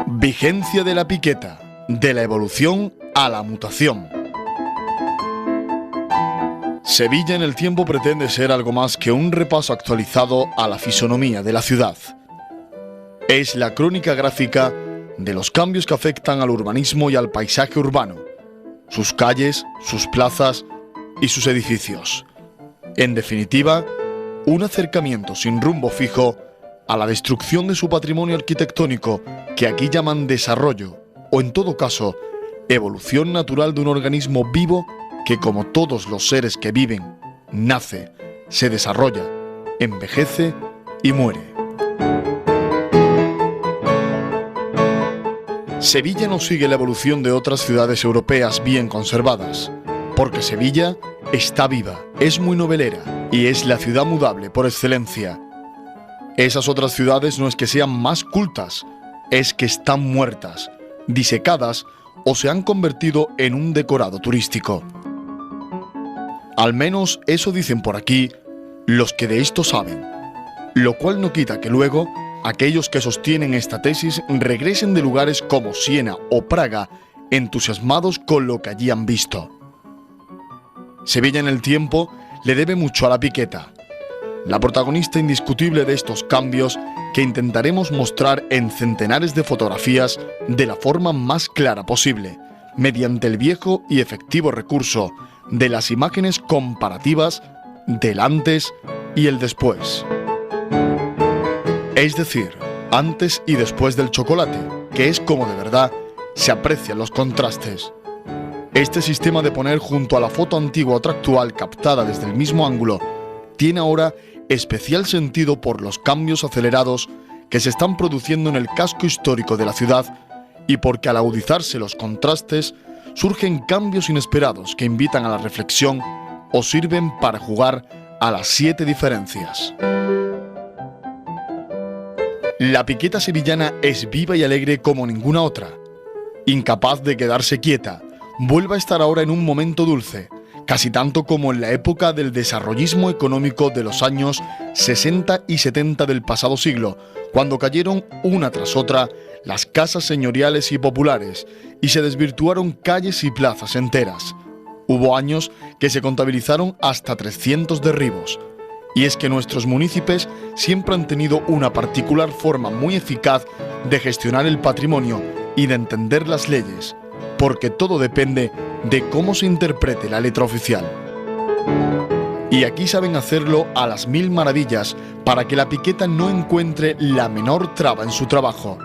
Vigencia de la piqueta, de la evolución a la mutación. Sevilla en el tiempo pretende ser algo más que un repaso actualizado a la fisonomía de la ciudad. Es la crónica gráfica de los cambios que afectan al urbanismo y al paisaje urbano, sus calles, sus plazas y sus edificios. En definitiva, un acercamiento sin rumbo fijo a la destrucción de su patrimonio arquitectónico, que aquí llaman desarrollo, o en todo caso, evolución natural de un organismo vivo que, como todos los seres que viven, nace, se desarrolla, envejece y muere. Sevilla no sigue la evolución de otras ciudades europeas bien conservadas, porque Sevilla está viva, es muy novelera y es la ciudad mudable por excelencia. Esas otras ciudades no es que sean más cultas, es que están muertas, disecadas o se han convertido en un decorado turístico. Al menos eso dicen por aquí los que de esto saben, lo cual no quita que luego aquellos que sostienen esta tesis regresen de lugares como Siena o Praga entusiasmados con lo que allí han visto. Sevilla en el tiempo le debe mucho a la piqueta, la protagonista indiscutible de estos cambios que intentaremos mostrar en centenares de fotografías de la forma más clara posible, mediante el viejo y efectivo recurso de las imágenes comparativas del antes y el después. Es decir, antes y después del chocolate, que es como de verdad se aprecian los contrastes. Este sistema de poner junto a la foto antigua otra actual captada desde el mismo ángulo tiene ahora especial sentido por los cambios acelerados que se están produciendo en el casco histórico de la ciudad y porque al agudizarse los contrastes surgen cambios inesperados que invitan a la reflexión o sirven para jugar a las 7 diferencias. La piqueta sevillana es viva y alegre como ninguna otra. Incapaz de quedarse quieta, vuelve a estar ahora en un momento dulce, casi tanto como en la época del desarrollismo económico de los años 60 y 70 del pasado siglo, cuando cayeron una tras otra las casas señoriales y populares y se desvirtuaron calles y plazas enteras. Hubo años que se contabilizaron hasta 300 derribos. Y es que nuestros municipios siempre han tenido una particular forma muy eficaz de gestionar el patrimonio y de entender las leyes, porque todo depende de cómo se interprete la letra oficial. Y aquí saben hacerlo a las 1000 maravillas para que la piqueta no encuentre la menor traba en su trabajo.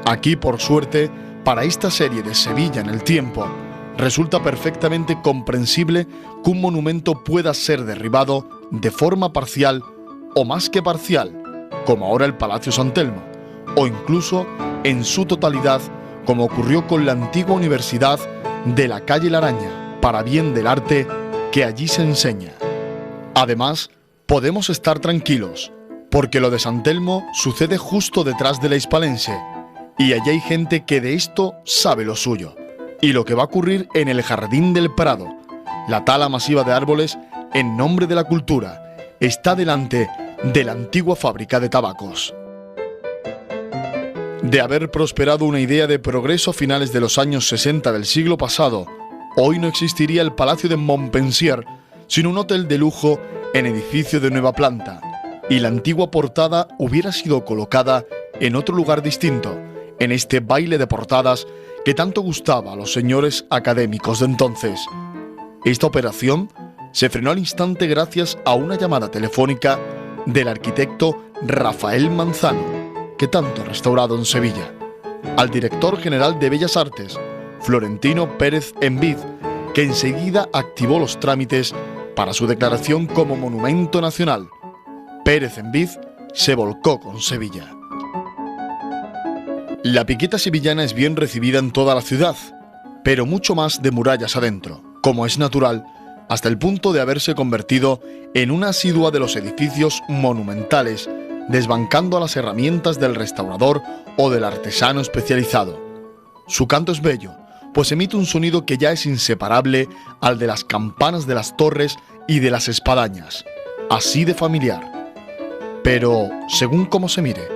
Aquí, por suerte, para esta serie de Sevilla en el tiempo, resulta perfectamente comprensible que un monumento pueda ser derribado de forma parcial o más que parcial, como ahora el Palacio San Telmo, o incluso en su totalidad, como ocurrió con la antigua universidad de la calle La Araña, para bien del arte que allí se enseña. Además, podemos estar tranquilos, porque lo de San Telmo sucede justo detrás de la Hispalense, y allí hay gente que de esto sabe lo suyo, y lo que va a ocurrir en el Jardín del Prado, la tala masiva de árboles en nombre de la cultura, está delante de la antigua fábrica de tabacos. De haber prosperado una idea de progreso a finales de los años 60 del siglo pasado, hoy no existiría el Palacio de Montpensier, sino un hotel de lujo en edificio de nueva planta, y la antigua portada hubiera sido colocada en otro lugar distinto, en este baile de portadas que tanto gustaba a los señores académicos de entonces. Esta operación se frenó al instante gracias a una llamada telefónica del arquitecto Rafael Manzano, que tanto ha restaurado en Sevilla, al director general de Bellas Artes, Florentino Pérez Envid, que enseguida activó los trámites para su declaración como monumento nacional. Pérez Envid se volcó con Sevilla. La piqueta sevillana es bien recibida en toda la ciudad, pero mucho más de murallas adentro, como es natural, hasta el punto de haberse convertido en una asidua de los edificios monumentales, desbancando a las herramientas del restaurador o del artesano especializado. Su canto es bello, pues emite un sonido que ya es inseparable al de las campanas de las torres y de las espadañas, así de familiar. pero según cómo se mire.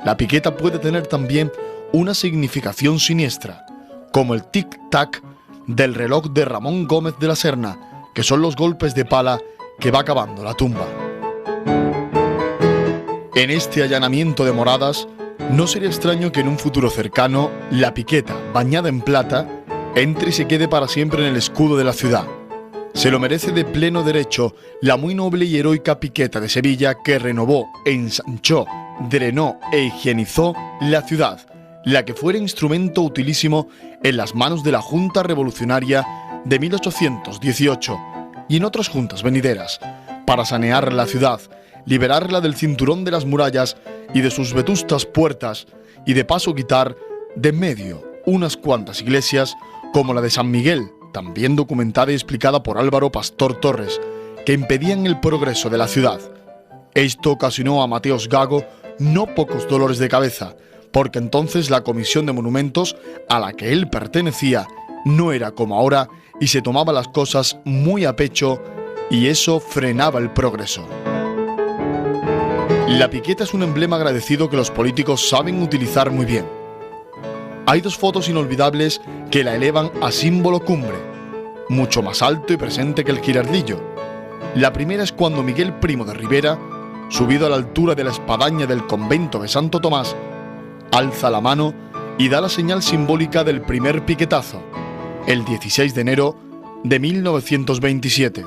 La piqueta puede tener también una significación siniestra, como el tic-tac del reloj de Ramón Gómez de la Serna, que son los golpes de pala que va cavando la tumba. En este allanamiento de moradas, no sería extraño que en un futuro cercano, la piqueta, bañada en plata, entre y se quede para siempre en el escudo de la ciudad. Se lo merece de pleno derecho la muy noble y heroica piqueta de Sevilla que renovó, ensanchó, drenó e higienizó la ciudad, la que fuera instrumento utilísimo en las manos de la Junta Revolucionaria de 1818 y en otras juntas venideras, para sanear la ciudad, liberarla del cinturón de las murallas y de sus vetustas puertas, y de paso quitar de en medio unas cuantas iglesias como la de San Miguel, también documentada y explicada por Álvaro Pastor Torres, que impedían el progreso de la ciudad. Esto ocasionó a Mateos Gago no pocos dolores de cabeza, porque entonces la Comisión de Monumentos, a la que él pertenecía, no era como ahora y se tomaba las cosas muy a pecho, y eso frenaba el progreso. La piqueta es un emblema agradecido que los políticos saben utilizar muy bien. Hay dos fotos inolvidables que la elevan a símbolo cumbre, mucho más alto y presente que el Girardillo. La primera es cuando Miguel Primo de Rivera, subido a la altura de la espadaña del convento de Santo Tomás, alza la mano y da la señal simbólica del primer piquetazo, el 16 de enero de 1927.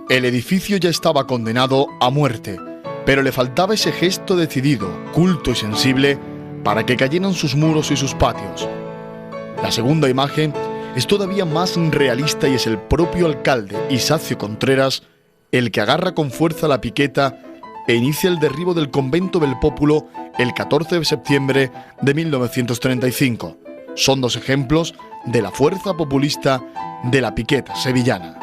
El edificio ya estaba condenado a muerte, pero le faltaba ese gesto decidido, culto y sensible para que cayeran sus muros y sus patios. La segunda imagen es todavía más realista y es el propio alcalde, Isacio Contreras, el que agarra con fuerza la piqueta e inicia el derribo del convento del Pópulo el 14 de septiembre de 1935. Son dos ejemplos de la fuerza populista de la piqueta sevillana.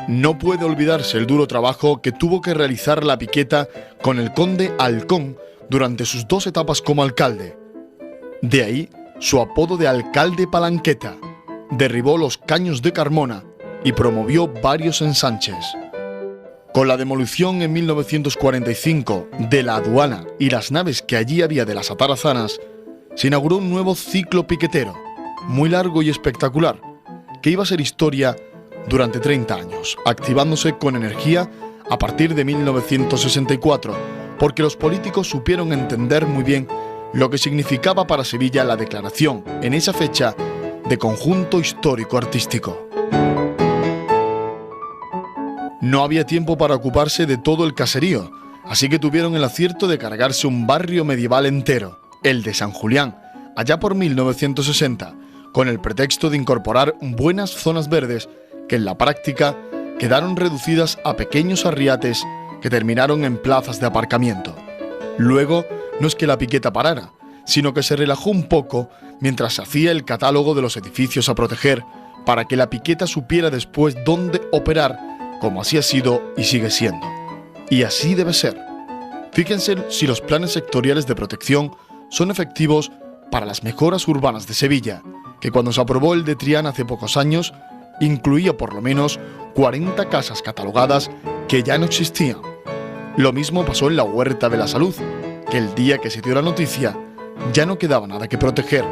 No puede olvidarse el duro trabajo que tuvo que realizar la piqueta con el conde Halcón durante sus dos etapas como alcalde. De ahí su apodo de alcalde palanqueta. Derribó los caños de Carmona y promovió varios ensanches. Con la demolición en 1945 de la aduana y las naves que allí había de las atarazanas, se inauguró un nuevo ciclo piquetero, muy largo y espectacular, que iba a ser historia durante 30 años, activándose con energía a partir de 1964, porque los políticos supieron entender muy bien lo que significaba para Sevilla la declaración, en esa fecha, de conjunto histórico-artístico. No había tiempo para ocuparse de todo el caserío, así que tuvieron el acierto de cargarse un barrio medieval entero, el de San Julián, allá por 1960, con el pretexto de incorporar buenas zonas verdes que en la práctica quedaron reducidas a pequeños arriates que terminaron en plazas de aparcamiento. Luego, no es que la piqueta parara, sino que se relajó un poco mientras se hacía el catálogo de los edificios a proteger para que la piqueta supiera después dónde operar, como así ha sido y sigue siendo. Y así debe ser. Fíjense si los planes sectoriales de protección son efectivos para las mejoras urbanas de Sevilla, que cuando se aprobó el de Triana hace pocos años, incluía por lo menos 40 casas catalogadas que ya no existían. Lo mismo pasó en la Huerta de la Salud, que el día que se dio la noticia ya no quedaba nada que proteger.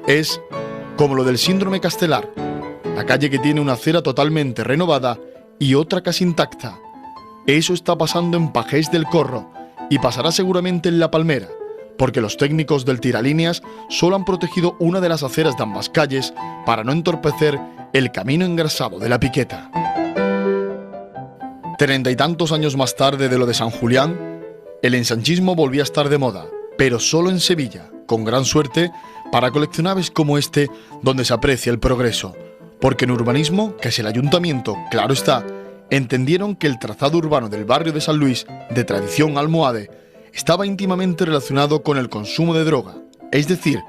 Es como lo del síndrome Castelar, la calle que tiene una acera totalmente renovada y otra casi intacta. Eso está pasando en Pajés del Corro y pasará seguramente en La Palmera, porque los técnicos del Tiralíneas solo han protegido una de las aceras de ambas calles para no entorpecer el camino engrasado de la piqueta. 30 y tantos años más tarde de lo de San Julián, el ensanchismo volvía a estar de moda, pero solo en Sevilla, con gran suerte para coleccionables como este, donde se aprecia el progreso, porque en urbanismo, que es el ayuntamiento, claro está, entendieron que el trazado urbano del barrio de San Luis, de tradición almohade, estaba íntimamente relacionado con el consumo de droga, es decir,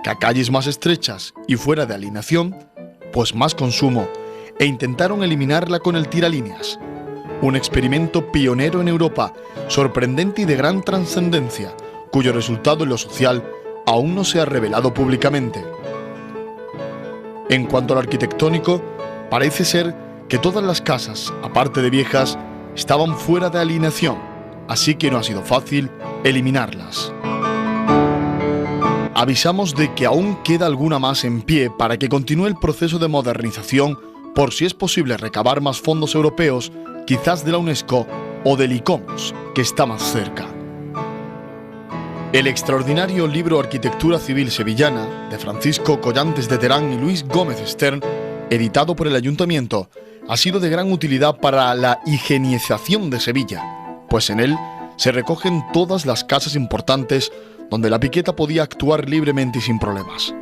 que a calles más estrechas y fuera de alineación, pues más consumo, e intentaron eliminarla con el tiralíneas. Un experimento pionero en Europa, sorprendente y de gran trascendencia, cuyo resultado en lo social aún no se ha revelado públicamente. En cuanto al arquitectónico, parece ser que todas las casas, aparte de viejas, estaban fuera de alineación, así que no ha sido fácil eliminarlas. Avisamos de que aún queda alguna más en pie para que continúe el proceso de modernización por si es posible recabar más fondos europeos, quizás de la UNESCO o del ICOMOS, que está más cerca. El extraordinario libro Arquitectura Civil Sevillana, de Francisco Collantes de Terán y Luis Gómez Stern, editado por el Ayuntamiento, ha sido de gran utilidad para la higienización de Sevilla, pues en él se recogen todas las casas importantes donde la piqueta podía actuar libremente y sin problemas.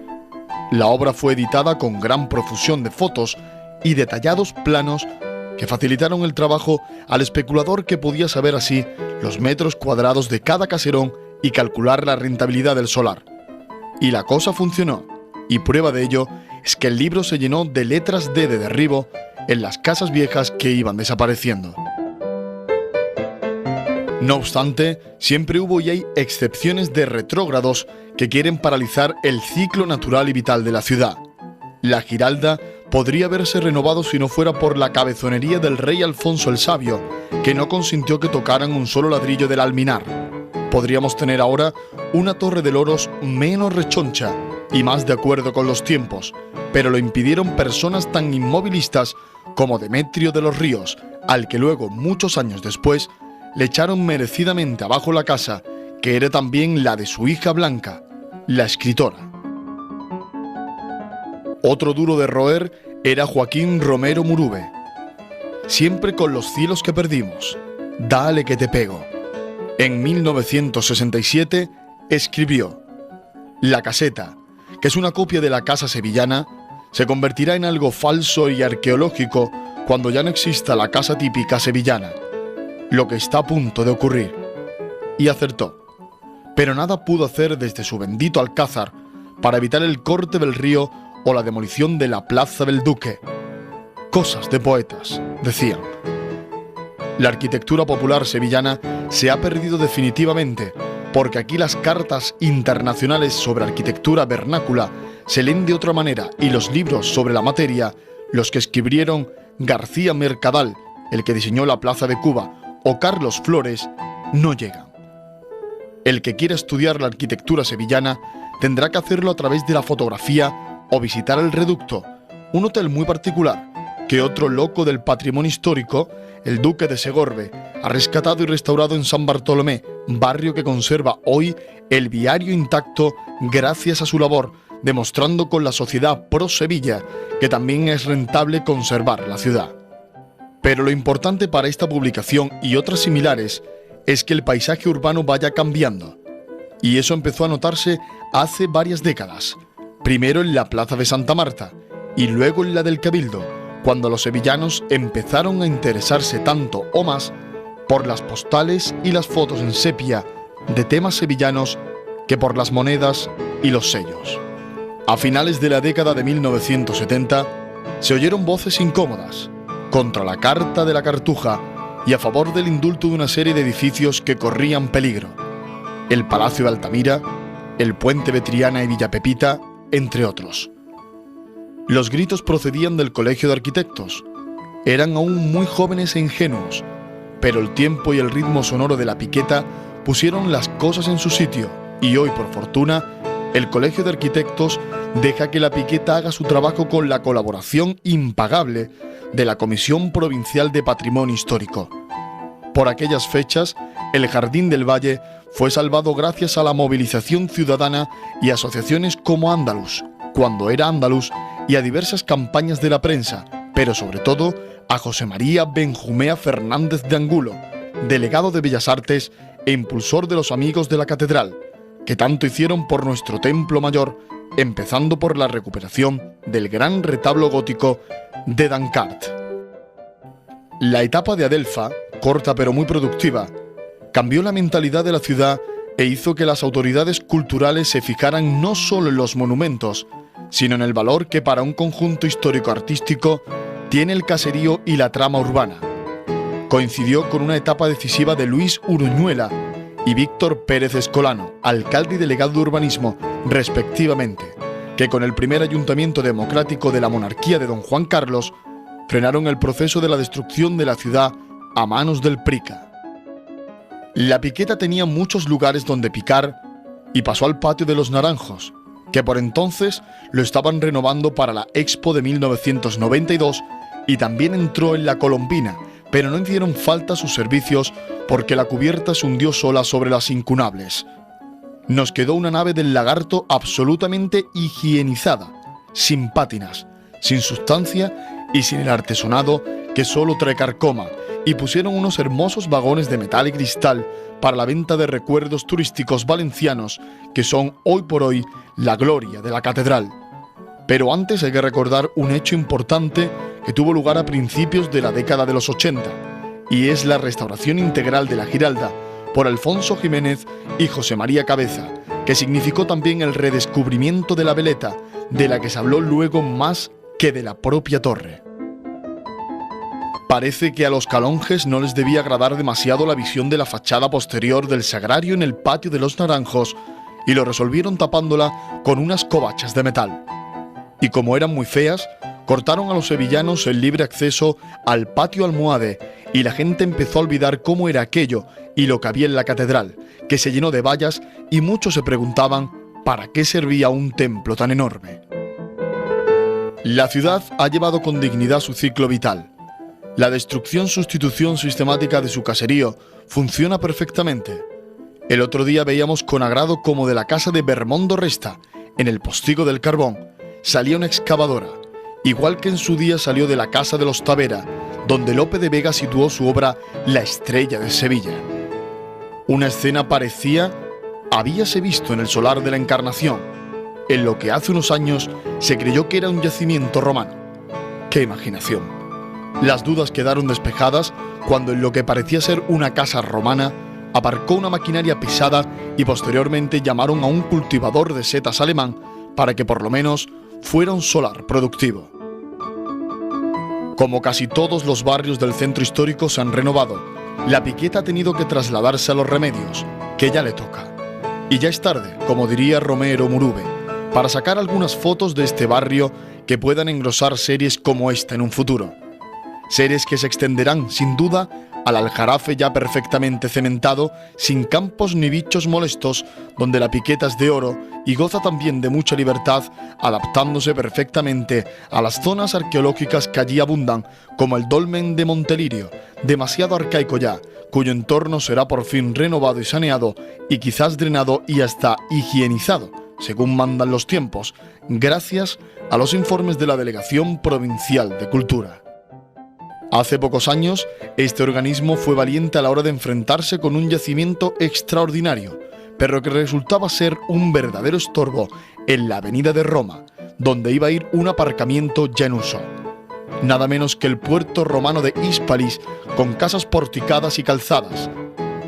La obra fue editada con gran profusión de fotos y detallados planos que facilitaron el trabajo al especulador, que podía saber así los metros cuadrados de cada caserón y calcular la rentabilidad del solar. Y la cosa funcionó, y prueba de ello es que el libro se llenó de letras D de derribo en las casas viejas que iban desapareciendo. No obstante, siempre hubo y hay excepciones de retrógrados que quieren paralizar el ciclo natural y vital de la ciudad. La Giralda podría haberse renovado si no fuera por la cabezonería del rey Alfonso el Sabio, que no consintió que tocaran un solo ladrillo del alminar. Podríamos tener ahora una Torre de Loros menos rechoncha y más de acuerdo con los tiempos, pero lo impidieron personas tan inmovilistas como Demetrio de los Ríos, al que luego, muchos años después, le echaron merecidamente abajo la casa, que era también la de su hija Blanca, la escritora. Otro duro de roer era Joaquín Romero Murube. Siempre con los cielos que perdimos, dale que te pego. En 1967 escribió: La Caseta, que es una copia de la casa sevillana, se convertirá en algo falso y arqueológico cuando ya no exista la casa típica sevillana, lo que está a punto de ocurrir. Y acertó. Pero nada pudo hacer desde su bendito alcázar para evitar el corte del río o la demolición de la Plaza del Duque. Cosas de poetas, decían. La arquitectura popular sevillana se ha perdido definitivamente, porque aquí las cartas internacionales sobre arquitectura vernácula se leen de otra manera, y los libros sobre la materia, los que escribieron García Mercadal, el que diseñó la Plaza de Cuba, o Carlos Flores, no llegan. El que quiera estudiar la arquitectura sevillana tendrá que hacerlo a través de la fotografía o visitar el Reducto, un hotel muy particular que otro loco del patrimonio histórico, el Duque de Segorbe, ha rescatado y restaurado en San Bartolomé, barrio que conserva hoy el viario intacto gracias a su labor, demostrando con la sociedad pro Sevilla que también es rentable conservar la ciudad. Pero lo importante para esta publicación y otras similares es que el paisaje urbano vaya cambiando. Y eso empezó a notarse hace varias décadas. Primero en la Plaza de Santa Marta y luego en la del Cabildo, cuando los sevillanos empezaron a interesarse tanto o más por las postales y las fotos en sepia de temas sevillanos que por las monedas y los sellos. A finales de la década de 1970 se oyeron voces incómodas contra la Carta de la Cartuja y a favor del indulto de una serie de edificios que corrían peligro: el Palacio de Altamira, el Puente de Triana y Villa Pepita, entre otros. Los gritos procedían del Colegio de Arquitectos. Eran aún muy jóvenes e ingenuos, pero el tiempo y el ritmo sonoro de la piqueta pusieron las cosas en su sitio, y hoy, por fortuna, el Colegio de Arquitectos deja que la piqueta haga su trabajo con la colaboración impagable de la Comisión Provincial de Patrimonio Histórico. Por aquellas fechas, el Jardín del Valle fue salvado gracias a la movilización ciudadana y asociaciones como Andaluz, cuando era Andaluz, y a diversas campañas de la prensa, pero sobre todo a José María Benjumea Fernández de Angulo, delegado de Bellas Artes e impulsor de los Amigos de la Catedral, que tanto hicieron por nuestro templo mayor, empezando por la recuperación del gran retablo gótico de Dancart. La etapa de Adelfa, corta pero muy productiva, cambió la mentalidad de la ciudad e hizo que las autoridades culturales se fijaran no solo en los monumentos, sino en el valor que para un conjunto histórico-artístico tiene el caserío y la trama urbana. Coincidió con una etapa decisiva de Luis Uruñuela y Víctor Pérez Escolano, alcalde y delegado de urbanismo, respectivamente, que con el primer ayuntamiento democrático de la monarquía de don Juan Carlos frenaron el proceso de la destrucción de la ciudad a manos del Prica. La piqueta tenía muchos lugares donde picar y pasó al patio de los Naranjos, que por entonces lo estaban renovando para la Expo de 1992, y también entró en la Colombina, pero no hicieron falta sus servicios porque la cubierta se hundió sola sobre las incunables. Nos quedó una nave del Lagarto absolutamente higienizada, sin pátinas, sin sustancia y sin el artesonado que solo trae carcoma, y pusieron unos hermosos vagones de metal y cristal para la venta de recuerdos turísticos valencianos que son hoy por hoy la gloria de la catedral. Pero antes hay que recordar un hecho importante que tuvo lugar a principios de la década de los 80, y es la restauración integral de la Giralda por Alfonso Jiménez y José María Cabeza, que significó también el redescubrimiento de la veleta, de la que se habló luego más que de la propia torre. Parece que a los calonges no les debía agradar demasiado la visión de la fachada posterior del sagrario en el patio de los Naranjos, y lo resolvieron tapándola con unas covachas de metal. Y como eran muy feas, cortaron a los sevillanos el libre acceso al patio almohade, y la gente empezó a olvidar cómo era aquello y lo que había en la catedral, que se llenó de vallas, y muchos se preguntaban ¿para qué servía un templo tan enorme? La ciudad ha llevado con dignidad su ciclo vital. La destrucción-sustitución sistemática de su caserío funciona perfectamente. El otro día veíamos con agrado cómo de la casa de Bermondo Resta, en el Postigo del Carbón, salía una excavadora, igual que en su día salió de la casa de los Tavera, donde Lope de Vega situó su obra La Estrella de Sevilla. Una escena parecida habíase visto en el solar de la Encarnación, en lo que hace unos años se creyó que era un yacimiento romano. ¡Qué imaginación! Las dudas quedaron despejadas cuando en lo que parecía ser una casa romana aparcó una maquinaria pesada, y posteriormente llamaron a un cultivador de setas alemán para que por lo menos fuera un solar productivo. Como casi todos los barrios del centro histórico se han renovado, la piqueta ha tenido que trasladarse a Los Remedios, que ya le toca. Y ya es tarde, como diría Romero Murube, para sacar algunas fotos de este barrio que puedan engrosar series como esta en un futuro. Series que se extenderán, sin duda, al Aljarafe ya perfectamente cementado, sin campos ni bichos molestos, donde la piqueta es de oro y goza también de mucha libertad, adaptándose perfectamente a las zonas arqueológicas que allí abundan, como el dolmen de Montelirio, demasiado arcaico ya, cuyo entorno será por fin renovado y saneado, y quizás drenado y hasta higienizado, según mandan los tiempos, gracias a los informes de la Delegación Provincial de Cultura. Hace pocos años, este organismo fue valiente a la hora de enfrentarse con un yacimiento extraordinario, pero que resultaba ser un verdadero estorbo en la avenida de Roma, donde iba a ir un aparcamiento ya en uso. Nada menos que el puerto romano de Hispalis, con casas porticadas y calzadas.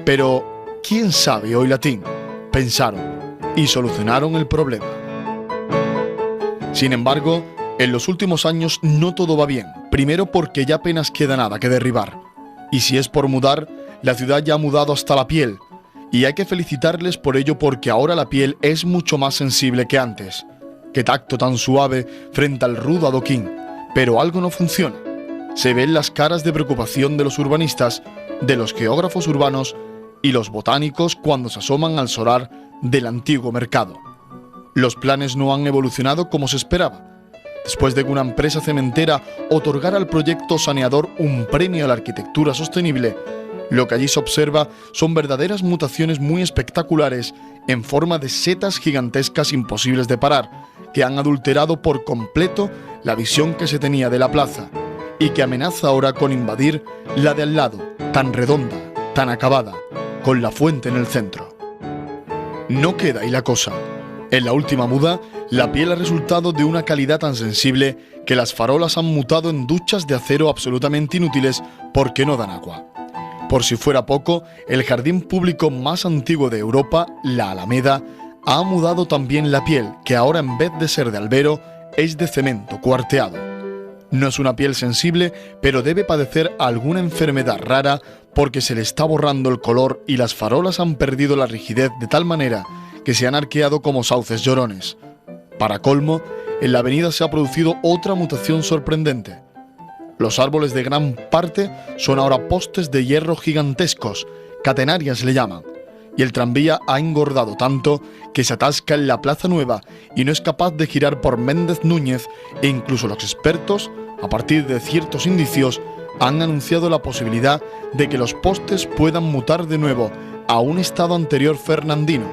Pero, ¿quién sabe hoy latín?, pensaron, y solucionaron el problema. Sin embargo, en los últimos años no todo va bien, primero porque ya apenas queda nada que derribar. Y si es por mudar, la ciudad ya ha mudado hasta la piel, y hay que felicitarles por ello porque ahora la piel es mucho más sensible que antes. Qué tacto tan suave frente al rudo adoquín, pero algo no funciona. Se ven las caras de preocupación de los urbanistas, de los geógrafos urbanos y los botánicos cuando se asoman al solar del antiguo mercado. Los planes no han evolucionado como se esperaba. Después de que una empresa cementera otorgara al proyecto saneador un premio a la arquitectura sostenible, lo que allí se observa son verdaderas mutaciones muy espectaculares en forma de setas gigantescas imposibles de parar, que han adulterado por completo la visión que se tenía de la plaza y que amenaza ahora con invadir la de al lado, tan redonda, tan acabada, con la fuente en el centro. No queda ahí la cosa. En la última muda, la piel ha resultado de una calidad tan sensible que las farolas han mutado en duchas de acero absolutamente inútiles porque no dan agua. Por si fuera poco, el jardín público más antiguo de Europa, la Alameda, ha mudado también la piel, que ahora en vez de ser de albero, es de cemento cuarteado. No es una piel sensible, pero debe padecer alguna enfermedad rara porque se le está borrando el color y las farolas han perdido la rigidez de tal manera que se han arqueado como sauces llorones. Para colmo, en la avenida se ha producido otra mutación sorprendente. Los árboles de gran parte son ahora postes de hierro gigantescos, catenarias le llaman, y el tranvía ha engordado tanto que se atasca en la Plaza Nueva y no es capaz de girar por Méndez Núñez, e incluso los expertos, a partir de ciertos indicios, han anunciado la posibilidad de que los postes puedan mutar de nuevo a un estado anterior fernandino,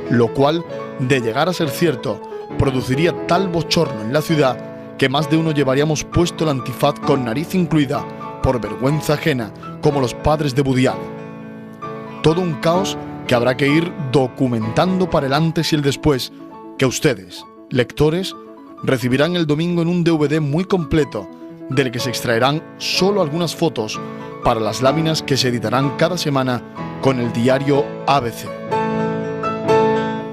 lo cual, de llegar a ser cierto, produciría tal bochorno en la ciudad que más de uno llevaríamos puesto el antifaz con nariz incluida, por vergüenza ajena, como los padres de Woody Allen. Todo un caos que habrá que ir documentando para el antes y el después, que ustedes, lectores, recibirán el domingo en un DVD muy completo, del que se extraerán solo algunas fotos para las láminas que se editarán cada semana con el diario ABC.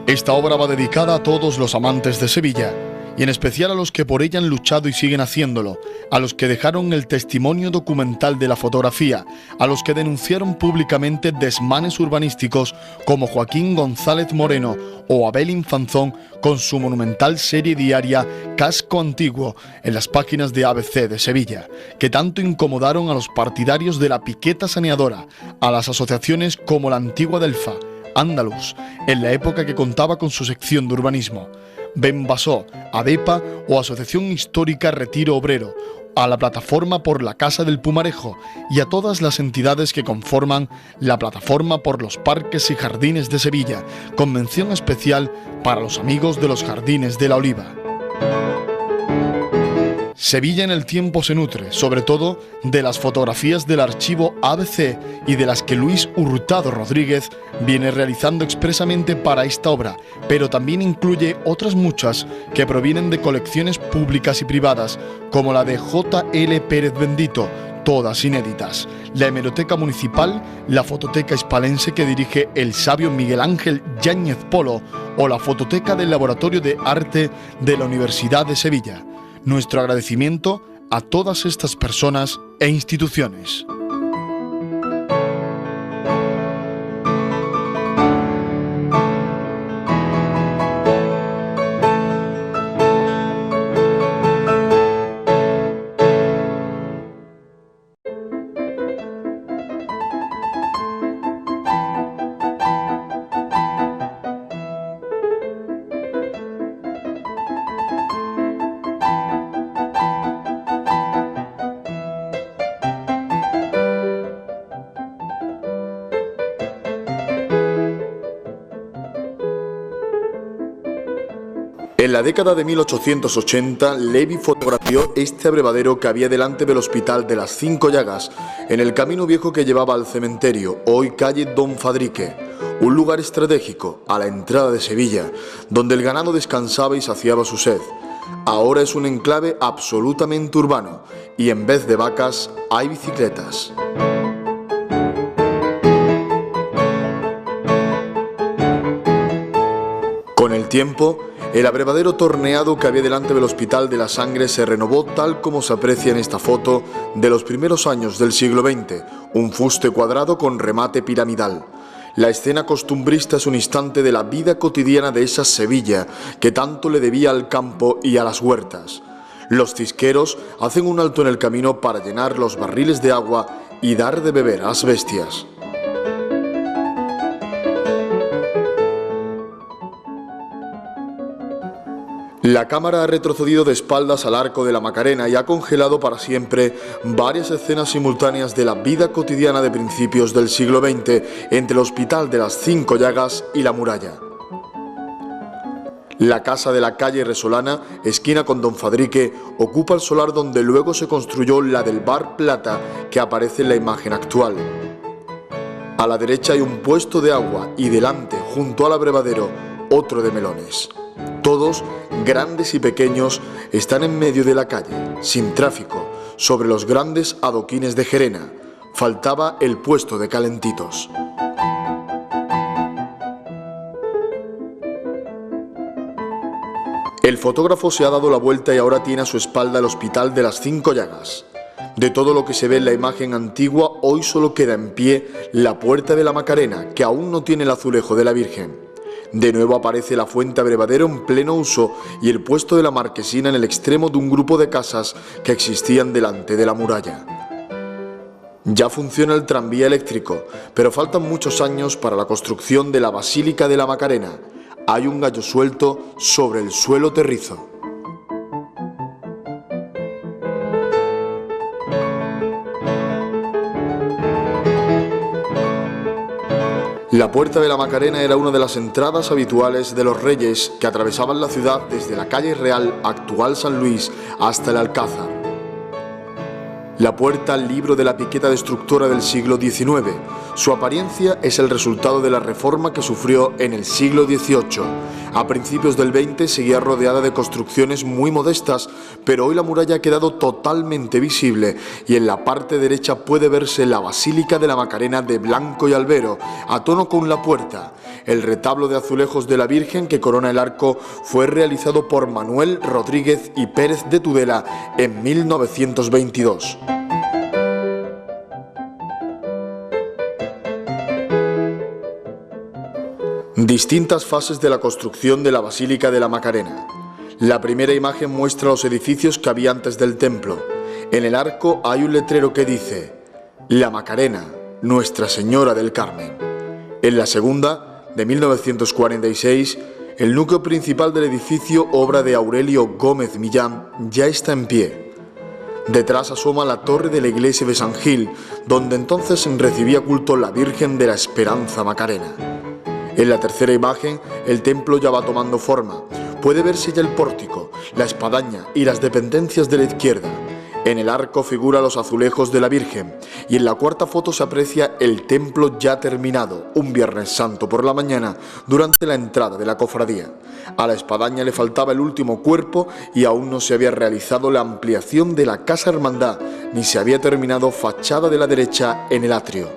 Esta obra va dedicada a todos los amantes de Sevilla, y en especial a los que por ella han luchado y siguen haciéndolo, a los que dejaron el testimonio documental de la fotografía, a los que denunciaron públicamente desmanes urbanísticos como Joaquín González Moreno o Abel Infanzón con su monumental serie diaria Casco Antiguo en las páginas de ABC de Sevilla, que tanto incomodaron a los partidarios de la piqueta saneadora, a las asociaciones como la Antigua Delfa, Andaluz, en la época que contaba con su sección de urbanismo, Benbasó, ADEPA o Asociación Histórica Retiro Obrero, a la Plataforma por la Casa del Pumarejo y a todas las entidades que conforman la Plataforma por los Parques y Jardines de Sevilla, con mención especial para los amigos de los Jardines de la Oliva. Sevilla en el tiempo se nutre, sobre todo, de las fotografías del archivo ABC y de las que Luis Hurtado Rodríguez viene realizando expresamente para esta obra, pero también incluye otras muchas que provienen de colecciones públicas y privadas, como la de J.L. Pérez Bendito, todas inéditas, la Hemeroteca Municipal, la Fototeca Hispalense que dirige el sabio Miguel Ángel Yáñez Polo o la Fototeca del Laboratorio de Arte de la Universidad de Sevilla. Nuestro agradecimiento a todas estas personas e instituciones. En la década de 1880, Levi fotografió este abrevadero que había delante del Hospital de las Cinco Llagas, en el camino viejo que llevaba al cementerio, hoy calle Don Fadrique, un lugar estratégico a la entrada de Sevilla, donde el ganado descansaba y saciaba su sed. Ahora es un enclave absolutamente urbano y en vez de vacas hay bicicletas. Con el tiempo, el abrevadero torneado que había delante del Hospital de la Sangre se renovó tal como se aprecia en esta foto de los primeros años del siglo XX, un fuste cuadrado con remate piramidal. La escena costumbrista es un instante de la vida cotidiana de esa Sevilla que tanto le debía al campo y a las huertas. Los cisqueros hacen un alto en el camino para llenar los barriles de agua y dar de beber a las bestias. La cámara ha retrocedido de espaldas al Arco de la Macarena y ha congelado para siempre varias escenas simultáneas de la vida cotidiana de principios del siglo XX entre el Hospital de las Cinco Llagas y la muralla. La casa de la calle Resolana, esquina con Don Fadrique, ocupa el solar donde luego se construyó la del Bar Plata que aparece en la imagen actual. A la derecha hay un puesto de agua y delante, junto al abrevadero, otro de melones. Todos, grandes y pequeños, están en medio de la calle, sin tráfico, sobre los grandes adoquines de Gerena. Faltaba el puesto de calentitos. El fotógrafo se ha dado la vuelta y ahora tiene a su espalda el Hospital de las Cinco Llagas. De todo lo que se ve en la imagen antigua, hoy solo queda en pie la Puerta de la Macarena, que aún no tiene el azulejo de la Virgen. De nuevo aparece la fuente abrevadero en pleno uso y el puesto de la marquesina en el extremo de un grupo de casas que existían delante de la muralla. Ya funciona el tranvía eléctrico, pero faltan muchos años para la construcción de la Basílica de la Macarena. Hay un gallo suelto sobre el suelo terrizo. La Puerta de la Macarena era una de las entradas habituales de los reyes que atravesaban la ciudad desde la calle Real, actual San Luis, hasta el Alcázar. La puerta, libro de la piqueta destructora del siglo XIX. Su apariencia es el resultado de la reforma que sufrió en el siglo XVIII. A principios del XX seguía rodeada de construcciones muy modestas, pero hoy la muralla ha quedado totalmente visible y en la parte derecha puede verse la Basílica de la Macarena de blanco y albero, a tono con la puerta. El retablo de azulejos de la Virgen que corona el arco fue realizado por Manuel Rodríguez y Pérez de Tudela en 1922. Distintas fases de la construcción de la Basílica de la Macarena. La primera imagen muestra los edificios que había antes del templo. En el arco hay un letrero que dice: La Macarena, Nuestra Señora del Carmen. En la segunda, de 1946, el núcleo principal del edificio, obra de Aurelio Gómez Millán, ya está en pie. Detrás asoma la torre de la iglesia de San Gil, donde entonces recibía culto la Virgen de la Esperanza Macarena. En la tercera imagen, el templo ya va tomando forma. Puede verse ya el pórtico, la espadaña y las dependencias de la izquierda. En el arco figuran los azulejos de la Virgen y en la cuarta foto se aprecia el templo ya terminado, un Viernes Santo por la mañana, durante la entrada de la cofradía. A la espadaña le faltaba el último cuerpo y aún no se había realizado la ampliación de la Casa Hermandad, ni se había terminado fachada de la derecha en el atrio.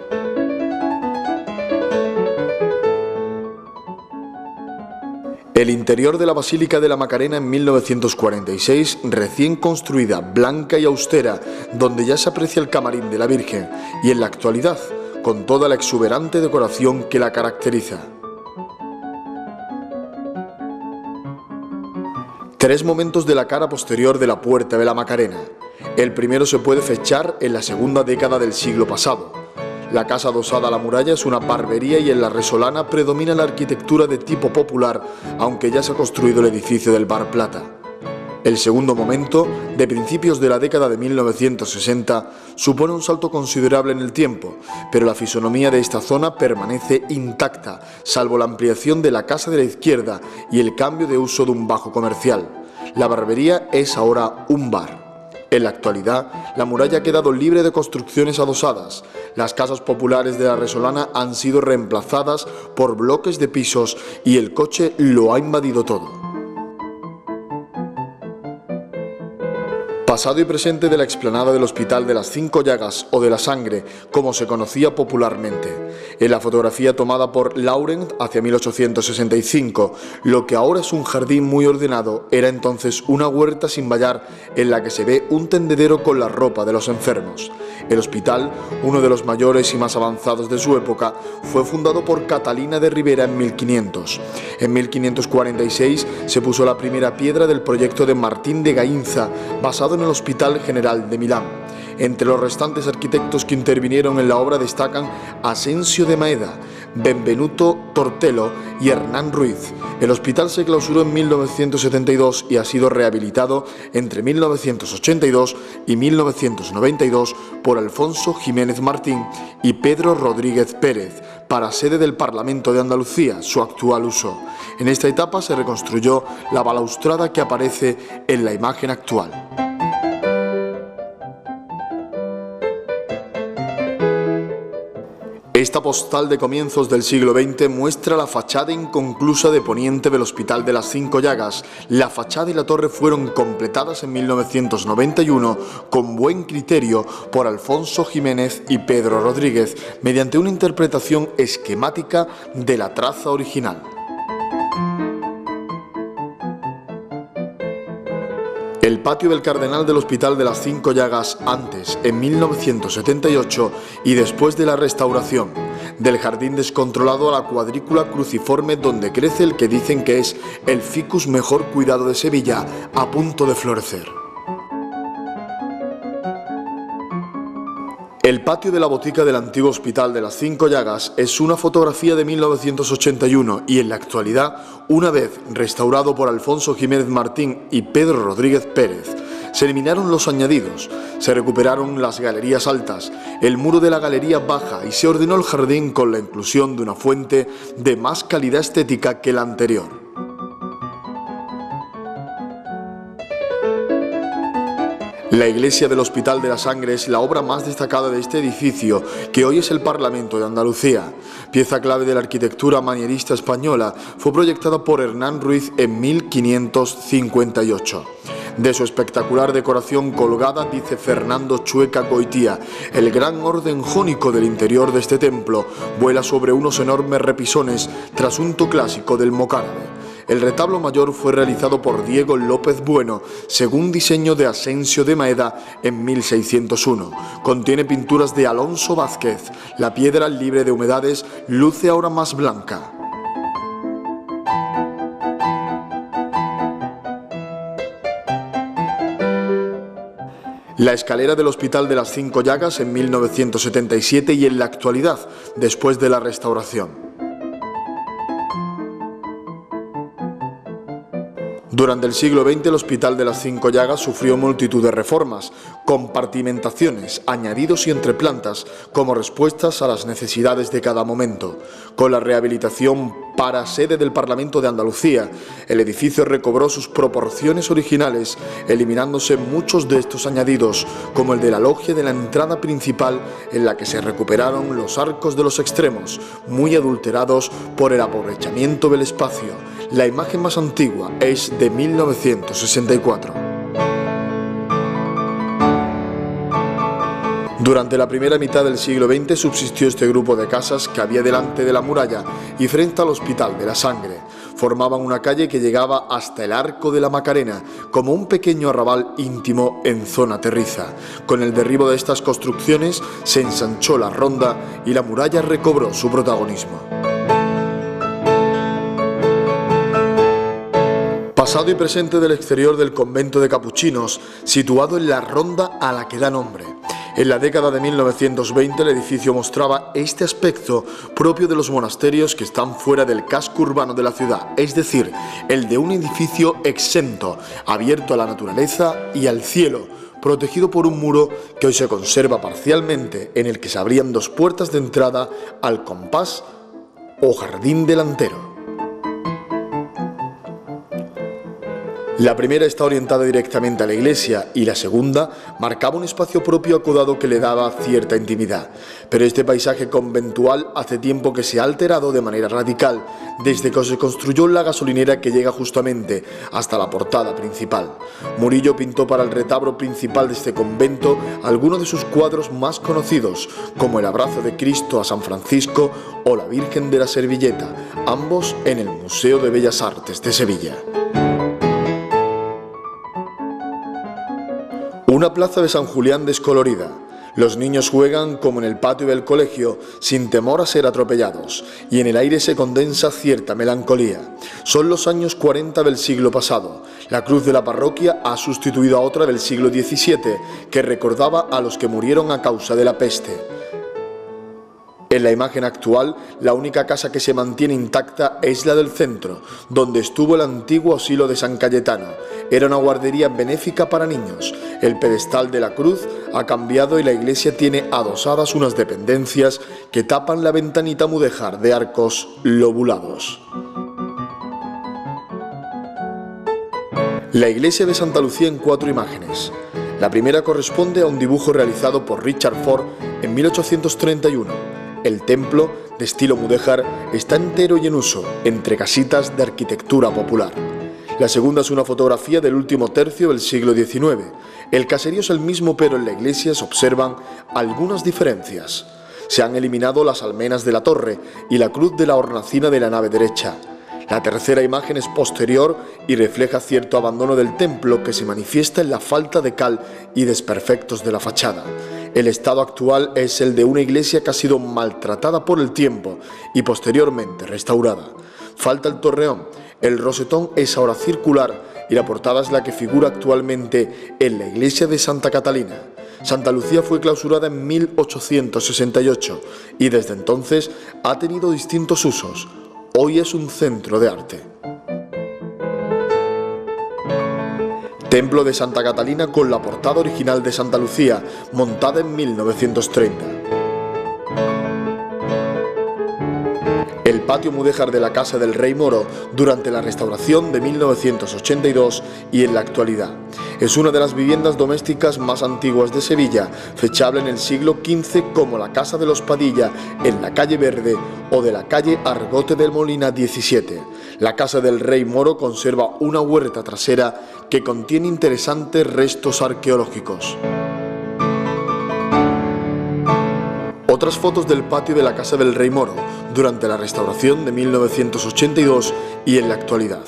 El interior de la Basílica de la Macarena en 1946, recién construida, blanca y austera, donde ya se aprecia el camarín de la Virgen, y en la actualidad, con toda la exuberante decoración que la caracteriza. Tres momentos de la cara posterior de la Puerta de la Macarena. El primero se puede fechar en la segunda década del siglo pasado. La casa adosada a la muralla es una barbería y en la Resolana predomina la arquitectura de tipo popular, aunque ya se ha construido el edificio del Bar Plata. El segundo momento, de principios de la década de 1960, supone un salto considerable en el tiempo, pero la fisonomía de esta zona permanece intacta, salvo la ampliación de la casa de la izquierda y el cambio de uso de un bajo comercial. La barbería es ahora un bar. En la actualidad, la muralla ha quedado libre de construcciones adosadas. Las casas populares de la Resolana han sido reemplazadas por bloques de pisos y el coche lo ha invadido todo. Pasado y presente de la explanada del Hospital de las Cinco Llagas o de la Sangre, como se conocía popularmente. En la fotografía tomada por Laurent hacia 1865, lo que ahora es un jardín muy ordenado era entonces una huerta sin vallar en la que se ve un tendedero con la ropa de los enfermos. El hospital, uno de los mayores y más avanzados de su época, fue fundado por Catalina de Ribera en 1500. En 1546 se puso la primera piedra del proyecto de Martín de Gainza, basado en el Hospital General de Milán. Entre los restantes arquitectos que intervinieron en la obra destacan Asensio de Maeda, Benvenuto Tortello y Hernán Ruiz. El hospital se clausuró en 1972 y ha sido rehabilitado entre 1982 y 1992 por Alfonso Jiménez Martín y Pedro Rodríguez Pérez, para sede del Parlamento de Andalucía, su actual uso. En esta etapa se reconstruyó la balaustrada que aparece en la imagen actual. Esta postal de comienzos del siglo XX muestra la fachada inconclusa de poniente del Hospital de las Cinco Llagas. La fachada y la torre fueron completadas en 1991 con buen criterio por Alfonso Jiménez y Pedro Rodríguez, mediante una interpretación esquemática de la traza original. El patio del Cardenal del Hospital de las Cinco Llagas antes, en 1978, y después de la restauración. Del jardín descontrolado a la cuadrícula cruciforme donde crece el que dicen que es el ficus mejor cuidado de Sevilla, a punto de florecer. El patio de la botica del antiguo Hospital de las Cinco Llagas es una fotografía de 1981 y en la actualidad, una vez restaurado por Alfonso Jiménez Martín y Pedro Rodríguez Pérez, se eliminaron los añadidos, se recuperaron las galerías altas, el muro de la galería baja y se ordenó el jardín con la inclusión de una fuente de más calidad estética que la anterior. La iglesia del Hospital de la Sangre es la obra más destacada de este edificio, que hoy es el Parlamento de Andalucía. Pieza clave de la arquitectura manierista española, fue proyectada por Hernán Ruiz en 1558. De su espectacular decoración colgada dice Fernando Chueca Goitía: el gran orden jónico del interior de este templo vuela sobre unos enormes repisones trasunto clásico del mozárabe. El retablo mayor fue realizado por Diego López Bueno, según diseño de Asensio de Maeda en 1601. Contiene pinturas de Alonso Vázquez. La piedra, libre de humedades, luce ahora más blanca. La escalera del Hospital de las Cinco Llagas en 1977 y en la actualidad, después de la restauración. Durante el siglo XX el Hospital de las Cinco Llagas sufrió multitud de reformas, compartimentaciones, añadidos y entreplantas como respuestas a las necesidades de cada momento. Con la rehabilitación para sede del Parlamento de Andalucía, el edificio recobró sus proporciones originales, eliminándose muchos de estos añadidos, como el de la logia de la entrada principal, en la que se recuperaron los arcos de los extremos, muy adulterados por el aprovechamiento del espacio. La imagen más antigua es de 1964. Durante la primera mitad del siglo XX subsistió este grupo de casas que había delante de la muralla y frente al Hospital de la Sangre. Formaban una calle que llegaba hasta el Arco de la Macarena, como un pequeño arrabal íntimo en zona terriza. Con el derribo de estas construcciones se ensanchó la ronda y la muralla recobró su protagonismo. Pasado y presente del exterior del convento de capuchinos, situado en la ronda a la que da nombre. En la década de 1920 el edificio mostraba este aspecto propio de los monasterios que están fuera del casco urbano de la ciudad, es decir, el de un edificio exento, abierto a la naturaleza y al cielo, protegido por un muro que hoy se conserva parcialmente, en el que se abrían dos puertas de entrada al compás o jardín delantero. La primera está orientada directamente a la iglesia y la segunda marcaba un espacio propio acodado que le daba cierta intimidad. Pero este paisaje conventual hace tiempo que se ha alterado de manera radical desde que se construyó la gasolinera que llega justamente hasta la portada principal. Murillo pintó para el retablo principal de este convento algunos de sus cuadros más conocidos, como el Abrazo de Cristo a San Francisco o la Virgen de la Servilleta, ambos en el Museo de Bellas Artes de Sevilla. Una plaza de San Julián descolorida. Los niños juegan como en el patio del colegio, sin temor a ser atropellados, y en el aire se condensa cierta melancolía. Son los años 40 del siglo pasado. La cruz de la parroquia ha sustituido a otra del siglo XVII, que recordaba a los que murieron a causa de la peste. En la imagen actual, la única casa que se mantiene intacta es la del centro, donde estuvo el antiguo asilo de San Cayetano. Era una guardería benéfica para niños. El pedestal de la cruz ha cambiado y la iglesia tiene adosadas unas dependencias que tapan la ventanita mudéjar de arcos lobulados. La iglesia de Santa Lucía en 4 imágenes. La primera corresponde a un dibujo realizado por Richard Ford en 1831. El templo, de estilo mudéjar, está entero y en uso, entre casitas de arquitectura popular. La segunda es una fotografía del último tercio del siglo XIX. El caserío es el mismo, pero en la iglesia se observan algunas diferencias. Se han eliminado las almenas de la torre y la cruz de la hornacina de la nave derecha. La tercera imagen es posterior y refleja cierto abandono del templo que se manifiesta en la falta de cal y desperfectos de la fachada. El estado actual es el de una iglesia que ha sido maltratada por el tiempo y posteriormente restaurada. Falta el torreón, el rosetón es ahora circular y la portada es la que figura actualmente en la iglesia de Santa Catalina. Santa Lucía fue clausurada en 1868 y desde entonces ha tenido distintos usos. Hoy es un centro de arte. Templo de Santa Catalina con la portada original de Santa Lucía, montada en 1930. El patio mudéjar de la Casa del Rey Moro durante la restauración de 1982 y en la actualidad. Es una de las viviendas domésticas más antiguas de Sevilla, fechable en el siglo XV como la Casa de los Padilla en la calle Verde o de la calle Argote del Molina 17. La Casa del Rey Moro conserva una huerta trasera que contiene interesantes restos arqueológicos. Otras fotos del patio de la Casa del Rey Moro durante la restauración de 1982 y en la actualidad.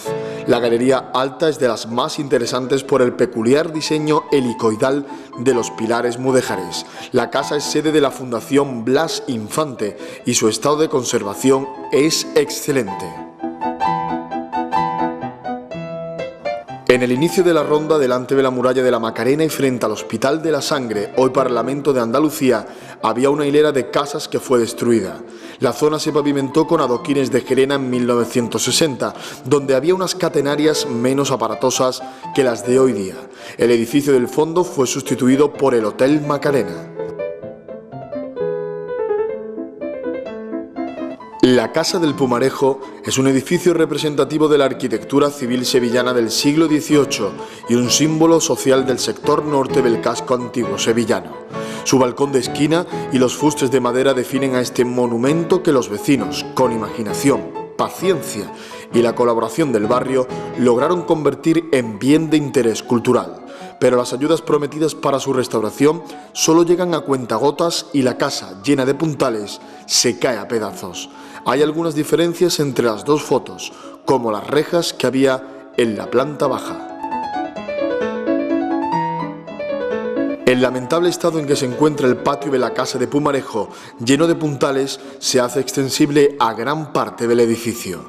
La galería alta es de las más interesantes por el peculiar diseño helicoidal de los pilares mudéjares. La casa es sede de la Fundación Blas Infante y su estado de conservación es excelente. En el inicio de la ronda, delante de la muralla de la Macarena y frente al Hospital de la Sangre, hoy Parlamento de Andalucía, había una hilera de casas que fue destruida. La zona se pavimentó con adoquines de Gerena en 1960, donde había unas catenarias menos aparatosas que las de hoy día. El edificio del fondo fue sustituido por el Hotel Macarena. La Casa del Pumarejo es un edificio representativo de la arquitectura civil sevillana del siglo XVIII y un símbolo social del sector norte del casco antiguo sevillano. Su balcón de esquina y los fustes de madera definen a este monumento que los vecinos, con imaginación, paciencia y la colaboración del barrio, lograron convertir en bien de interés cultural. Pero las ayudas prometidas para su restauración solo llegan a cuentagotas y la casa, llena de puntales, se cae a pedazos. Hay algunas diferencias entre las dos fotos, como las rejas que había en la planta baja. El lamentable estado en que se encuentra el patio de la Casa de Pumarejo, lleno de puntales, se hace extensible a gran parte del edificio.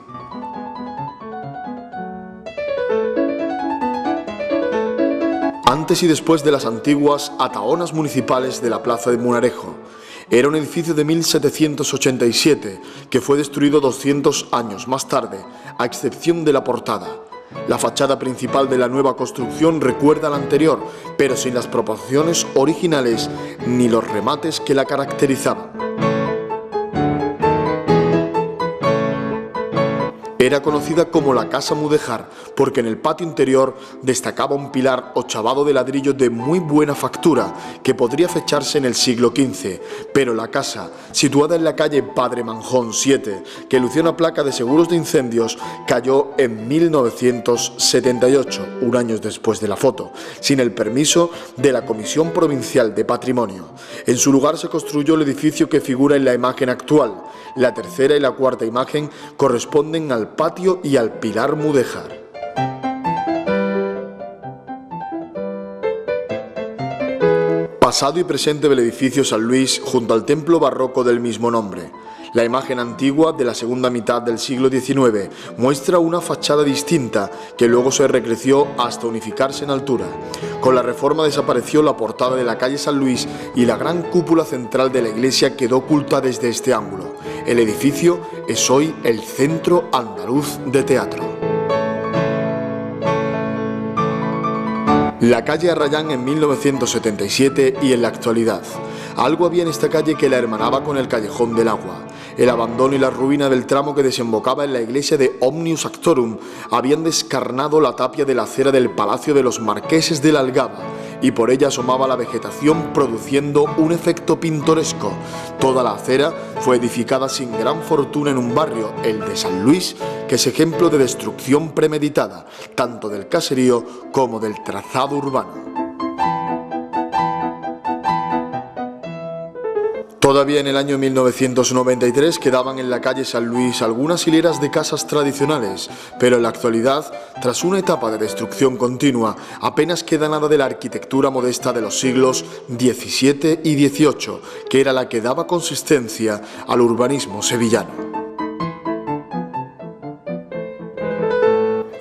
Antes y después de las antiguas atahonas municipales de la Plaza de Pumarejo. Era un edificio de 1787 que fue destruido 200 años más tarde, a excepción de la portada. La fachada principal de la nueva construcción recuerda a la anterior, pero sin las proporciones originales ni los remates que la caracterizaban. Era conocida como la Casa Mudéjar porque en el patio interior destacaba un pilar ochavado de ladrillo de muy buena factura que podría fecharse en el siglo XV, pero la casa, situada en la calle Padre Manjón 7, que lucía una placa de seguros de incendios, cayó en 1978, un año después de la foto, sin el permiso de la Comisión Provincial de Patrimonio. En su lugar se construyó el edificio que figura en la imagen actual. La tercera y la cuarta imagen corresponden al patio y al pilar mudéjar. Pasado y presente del edificio San Luis junto al templo barroco del mismo nombre. La imagen antigua de la segunda mitad del siglo XIX muestra una fachada distinta que luego se recreció hasta unificarse en altura. Con la reforma desapareció la portada de la calle San Luis y la gran cúpula central de la iglesia quedó oculta desde este ángulo. El edificio es hoy el Centro Andaluz de Teatro. La calle Arrayán en 1977 y en la actualidad. Algo había en esta calle que la hermanaba con el Callejón del Agua. El abandono y la ruina del tramo que desembocaba en la iglesia de Omnius Actorum habían descarnado la tapia de la acera del Palacio de los Marqueses de la Algaba y por ella asomaba la vegetación produciendo un efecto pintoresco. Toda la acera fue edificada sin gran fortuna en un barrio, el de San Luis, que es ejemplo de destrucción premeditada, tanto del caserío como del trazado urbano. Todavía en el año 1993 quedaban en la calle San Luis algunas hileras de casas tradicionales, pero en la actualidad, tras una etapa de destrucción continua, apenas queda nada de la arquitectura modesta de los siglos XVII y XVIII, que era la que daba consistencia al urbanismo sevillano.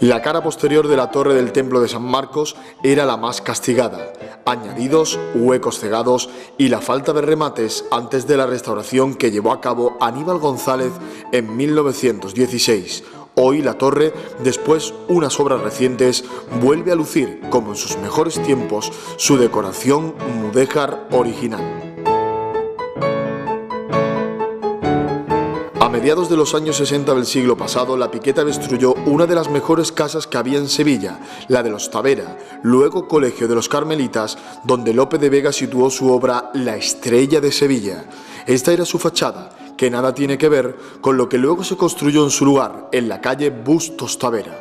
La cara posterior de la torre del Templo de San Marcos era la más castigada. Añadidos, huecos cegados y la falta de remates antes de la restauración que llevó a cabo Aníbal González en 1916. Hoy la torre, después unas obras recientes, vuelve a lucir, como en sus mejores tiempos, su decoración mudéjar original. A mediados de los años 60 del siglo pasado, la Piqueta destruyó una de las mejores casas que había en Sevilla, la de los Tavera, luego Colegio de los Carmelitas, donde Lope de Vega situó su obra La Estrella de Sevilla. Esta era su fachada, que nada tiene que ver con lo que luego se construyó en su lugar, en la calle Bustos Tavera.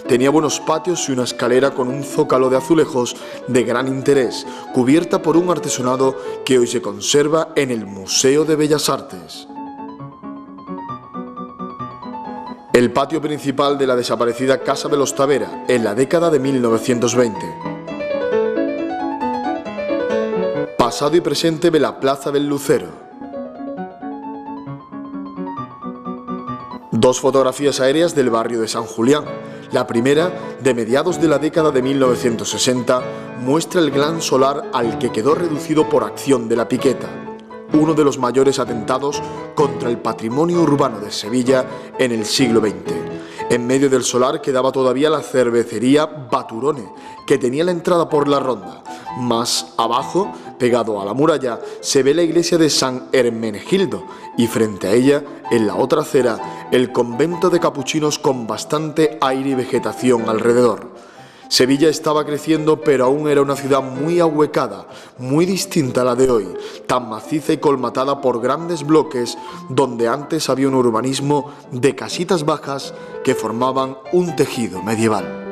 Tenía buenos patios y una escalera con un zócalo de azulejos de gran interés, cubierta por un artesonado que hoy se conserva en el Museo de Bellas Artes. El patio principal de la desaparecida Casa de los Tavera, en la década de 1920. Pasado y presente de la Plaza del Lucero. Dos fotografías aéreas del barrio de San Julián. La primera, de mediados de la década de 1960, muestra el gran solar al que quedó reducido por acción de la Piqueta, uno de los mayores atentados contra el patrimonio urbano de Sevilla en el siglo XX. En medio del solar quedaba todavía la cervecería Baturone, que tenía la entrada por la ronda. Más abajo, pegado a la muralla, se ve la iglesia de San Hermenegildo y frente a ella, en la otra acera, el convento de capuchinos con bastante aire y vegetación alrededor. Sevilla estaba creciendo, pero aún era una ciudad muy ahuecada, muy distinta a la de hoy, tan maciza y colmatada por grandes bloques, donde antes había un urbanismo de casitas bajas que formaban un tejido medieval.